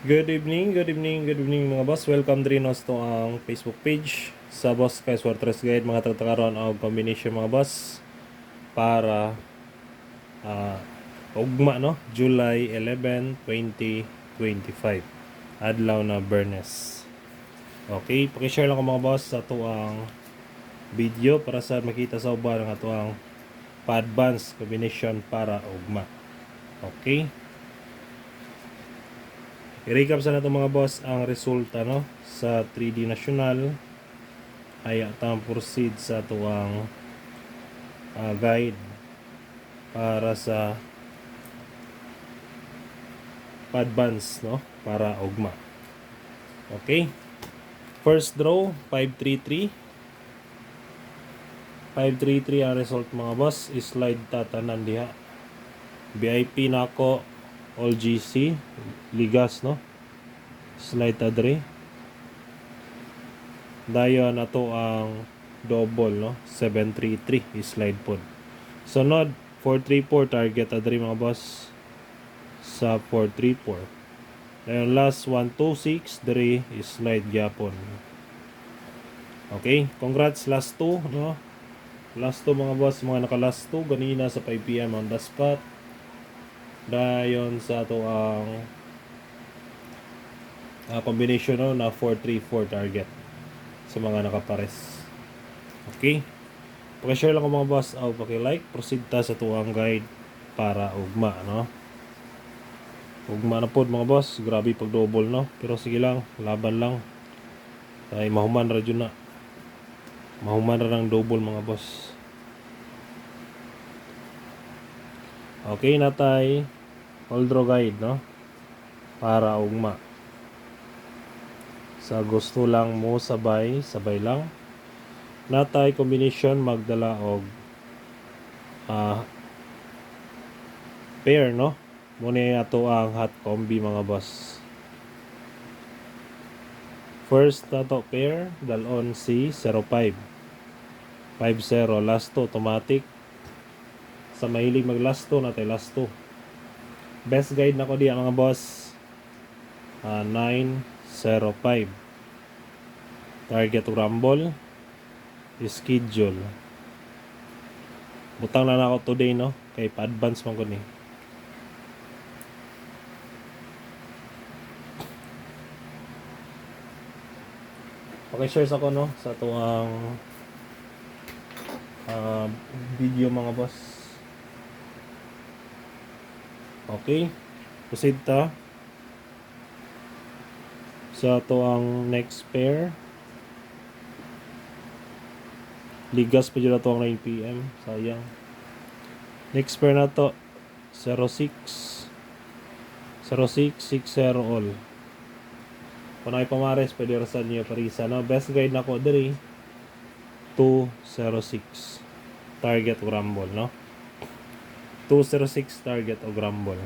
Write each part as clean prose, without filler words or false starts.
Good evening mga boss. Welcome din nos to ang Facebook page sa Boss Kais Fortress Guide mga tatakaron og combination mga boss para ah, ugma no July 11, 2025. Adlaw na Bernes. Okay, paki-share lang ko mga boss sa to ang video para sa makita sa uban ang ato ang pa-advance combination para ugma. Okay? I-recap sa nato mga boss ang resulta no sa 3D National ay atang proceed sa tuwang guide para sa advance no para ugma. Okay? First draw 533. 533 ang result mga boss. Slide tatanan diha. VIP nako all GC ligas no. Slide ta dre. Dayon ato ang double no 733 slide pod. Sunod 434 target adri mga boss sa 434. Dayon last 126 diri slide gyapon. Okay, congrats last 2 no. Last 2 mga boss, mga naka last 2 ganina sa 5 PM on the spot. Dayon sa ato ang combination no na 434 target sa mga nakapares. Okay? Paki-share lang ko mga boss o paki-like. Proceed ta sa tuwang guide para ugma, no? Ugma na pod mga boss. Grabe pag double, no? Pero sige lang, laban lang. Ay mahuman ra jud na. Mahuman ra ng double mga boss. Okay, natay all draw guide, no? Para ugma. Sa gusto lang mo sabay lang. Natay combination magdala og pair no. Muna ato ang hot combi mga boss. First nato pair dalon si 05. 50 last 2 automatic. Sa mahilig mag last 2 natay last 2. Best guide nako diya mga boss. 905. Target rumble. Schedule. Butang na ako today no kay pa-advance man ko ni. Paki-share sa ko no sa tuwang video mga boss. Okay. Proceed ta sa tuwang next pair. Ligas pa dyan na to ang 9 PM. Sayang. Next pair na to 06 60 all. Kung ay pamares pwede rasan niyo parisa no. Best guide na ko diri 206 target o rumble no. 206 target o rumble.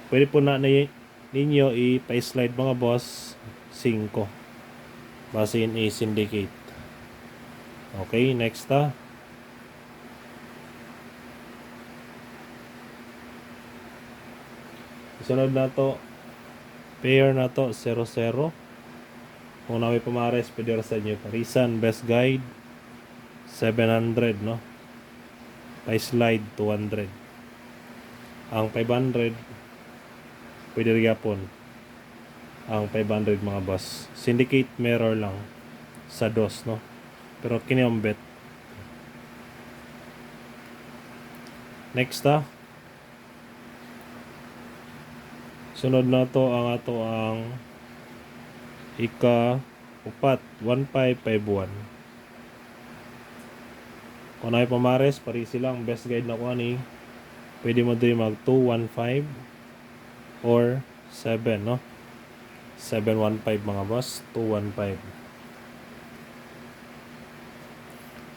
Pwede po na ninyo i-slide mga boss 5 base in a syndicate. Okay, next sunod na to pair na to 00. Kung na may pamares pwede sa inyo parisan. Best guide 700 no. Pa-slide 200. Ang 500 pwede rigapon ang 500 mga boss. Syndicate mirror lang sa DOS no. Pero kini ang bet. Next sunod na to ang ato ang ika-upat 1551. Kung ay pamares pari silang best guide na ko ani. Pwede mo din mag 215 or 7 no. 715 mga boss, 215.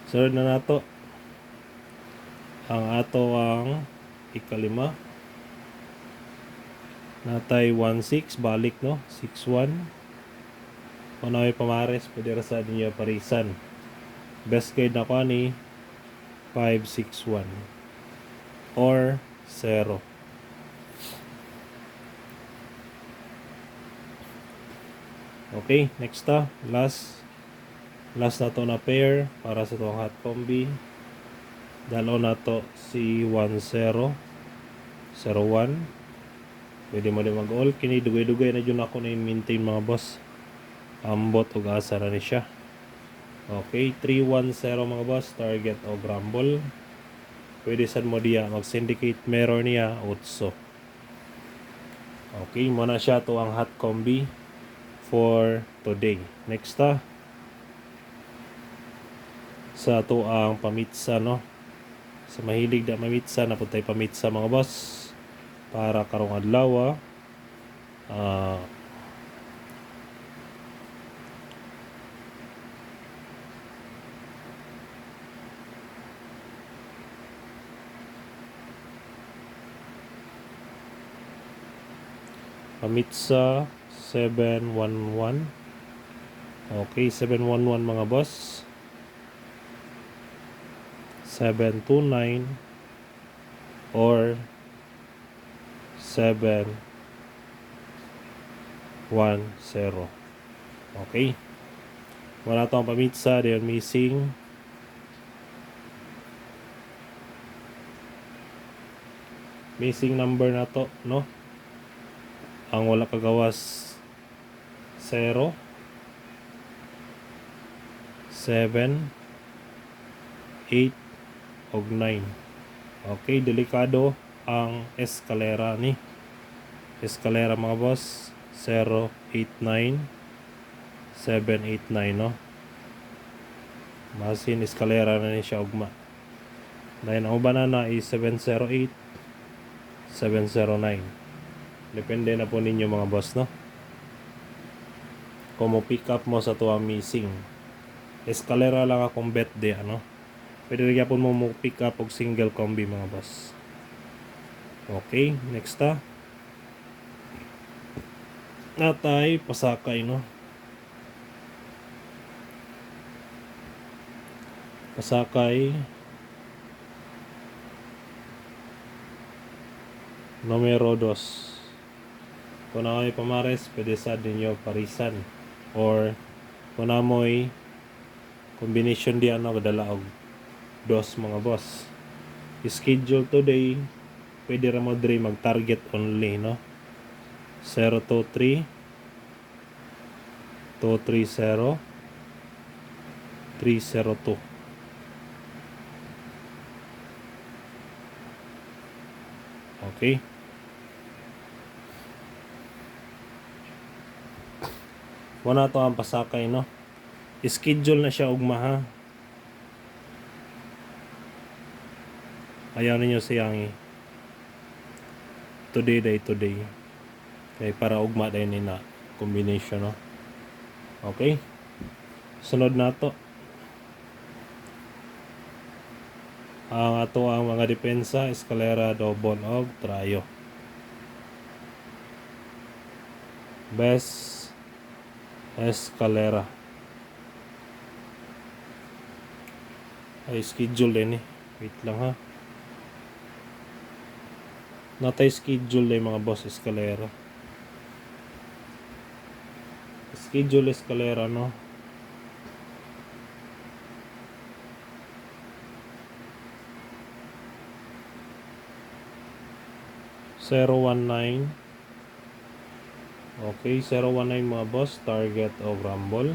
Sunod na nato ang ato ang ika-5 natay 16 balik no 61. Kung may pamares pwede ra sa ninyo parisan. Best guide na ko ni 561 or 0. Okay, next last na to na pair para sa itong hot combi. Dalo na to si 1001. Pwede mo din mag-all. Kini dugay-dugay na dyan ako na i-maintain mga boss. Ambot o asa na ni siya. Okay, 310 mga boss. Target o Rumble. Pwede sad mo diya mag-syndicate mirror niya 8. Okay, muna siya to ang hot combi for today. Next sa to ang pamitsa, no? Sa mahilig na mamitsa, napuntay pamitsa mga boss para karong adlaw. Pamitsa 711. Okay, 711 mga boss. 729 or 710. Okay. Wala tong pamitsa, they are missing. Missing number na to, no? Ang wala kagawas 0, 7, 8, og 9. Okay, delikado ang eskalera ni. Eskalera mga boss, 0, 8, 9, 7, 8, 9, no? Masin eskalera na ni siya ugma. Dahil ang banana is 708, 709. Depende na po ninyo mga boss, no? Kung mo pick up mo sa tuwa missing. Eskalera lang akong bet di, ano? Pwede rin po mo pick up og single combi mga boss. Okay, next natay pasakay, no? Pasakay numero 2. Kung amoy pamares, pwede sa dinyo parisan. Or kung amoy combination di ano, kadala og 2 mga boss. Schedule today, pwede ra mo diri mag-target only, no? 023, 230, 302. Okay. Wala to ang pasakay, no? Schedule na siya ugma, ha? Ayaw ninyo siyang today. Kaya para ugma din ni na combination, no? Okay. Sunod na to. Ang ato ang mga depensa, eskalera, double og trayo. Best eskalera. Ay schedule din eh. Wait lang, ha. Natay schedule din mga boss eskalera. Schedule eskalera, no? Zero 19. Okay, 019 mga boss, target of Rumble.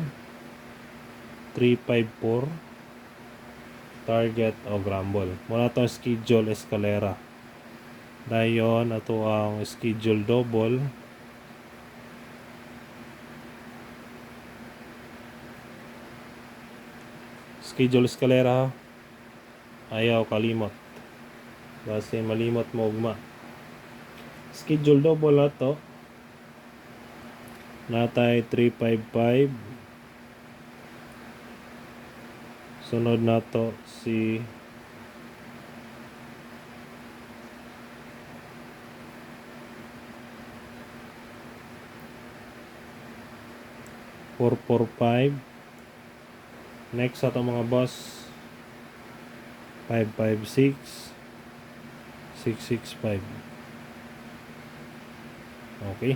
354, target of Rumble. Muna itong schedule eskalera. Dayon, ito ang schedule double. Schedule eskalera, ayaw kalimot. Basta malimot mo ugma. Schedule double na to. Natay 355. Sunod na to si 445. Next ato mga boss, 556, 665. Okay.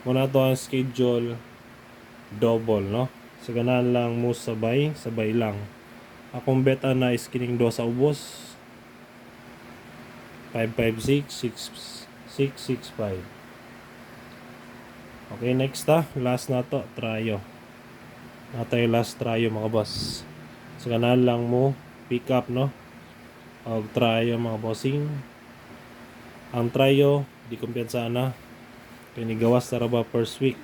Muna to ang schedule double, no? Sa ganan lang mo sabay lang. Akong beta na is kining do sa ubos. 556 6665. Okay, next last na to, tryo. Natay last tryo mga boss. Sa ganan lang mo pick up, no? Og tryo mga bossing. Ang tryo di kumpiyansa na. Kaya gawas na ba first week.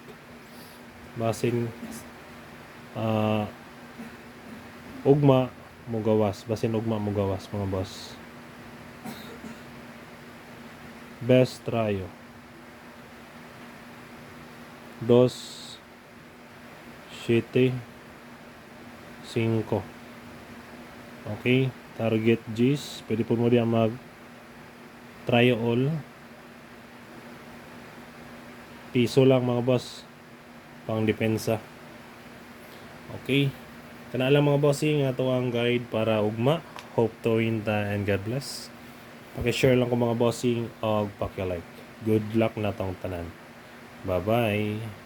Basin ugma mo gawas. Basin ugma mo gawas mga boss. Best tryo. 2, 7, 5. Okay, target G's. Pwede po mo diyan mag tryo all. Piso lang mga boss. Pang depensa. Okay. Kana lang mga bossing, ato ang guide para ugma. Hope to win ta and God bless. Paki-share lang ko mga bossing og paki-like. Good luck na tong tanan. Bye-bye.